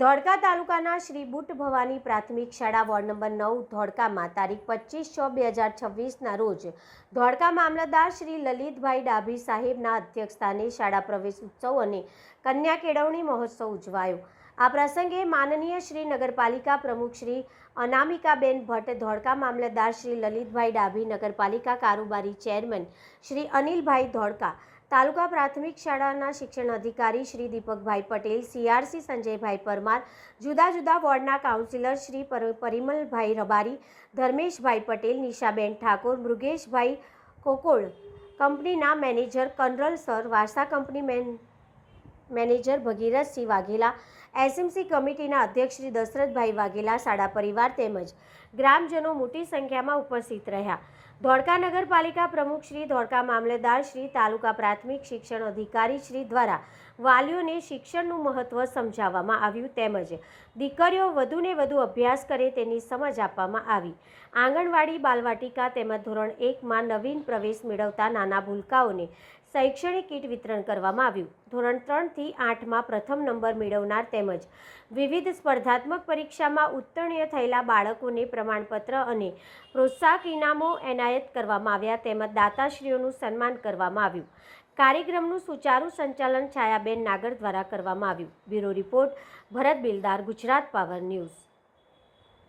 ધોળકા તાલુકાના શ્રી બુટ ભવાની પ્રાથમિક શાળા વોર્ડ નંબર 9 ધોળકામાં તારીખ 25/6/2026ના રોજ ધોળકા મામલતદાર શ્રી લલિતભાઈ ડાભી સાહેબના અધ્યક્ષસ્થાને શાળા પ્રવેશ ઉત્સવ અને કન્યા કેળવણી મહોત્સવ ઉજવાયો। આ પ્રસંગે માનનીય શ્રી નગરપાલિકા પ્રમુખ શ્રી અનામિકાબેન ભટ્ટ, ધોળકા મામલતદાર શ્રી લલિતભાઈ ડાભી, નગરપાલિકા કારોબારી ચેરમેન શ્રી અનિલભાઈ ધોળકા, તાલુકા પ્રાથમિક શાળાના શિક્ષણ અધિકારી શ્રી દીપકભાઈ પટેલ, CRC સંજયભાઈ પરમાર, જુદા જુદા વોર્ડના કાઉન્સિલર શ્રી પરિમલભાઈ રબારી, ધર્મેશભાઈ પટેલ, નિશાબેન ઠાકોર, મૃગેશભાઈ કોકોળ, કંપનીના મેનેજર કનરલ સર, વારસા company manager Bhagirathsinh Vaghela, SMC કમિટીના અધ્યક્ષ શ્રી દશરથભાઈ વાઘેલા, શાળા પરિવાર તેમજ ગ્રામજનો મોટી સંખ્યામાં ઉપસ્થિત રહ્યા। ધોળકા નગરપાલિકા પ્રમુખ શ્રી, ધોળકા મામલતદાર શ્રી, તાલુકા પ્રાથમિક શિક્ષણ અધિકારી શ્રી દ્વારા વાલીઓને શિક્ષણનું મહત્વ સમજાવવામાં આવ્યું તેમજ દીકરીઓ વધુને વધુ અભ્યાસ કરે તેની સમજ આપવામાં આવી। આંગણવાડી, બાલવાટિકા તેમજ ધોરણ 1માં નવીન પ્રવેશ મેળવતા નાના ભૂલકાઓને શૈક્ષણિક કીટ વિતરણ કરવામાં આવ્યું। ધોરણ 3થી 8માં પ્રથમ નંબર મેળવનાર તેમજ વિવિધ સ્પર્ધાત્મક પરીક્ષામાં ઉત્તીર્ણ થયેલા બાળકોને પ્રમાણપત્ર અને પ્રોત્સાહક ઇનામો એનાયત કરવામાં આવ્યા તેમજ દાતાશ્રીઓનું સન્માન કરવામાં આવ્યું। કાર્યક્રમનું સુચારુ સંચાલન છાયાબેન નાગર દ્વારા કરવામાં આવ્યું। બ્યુરો રિપોર્ટ, ભરત બિલદાર, ગુજરાત પાવર ન્યૂઝ।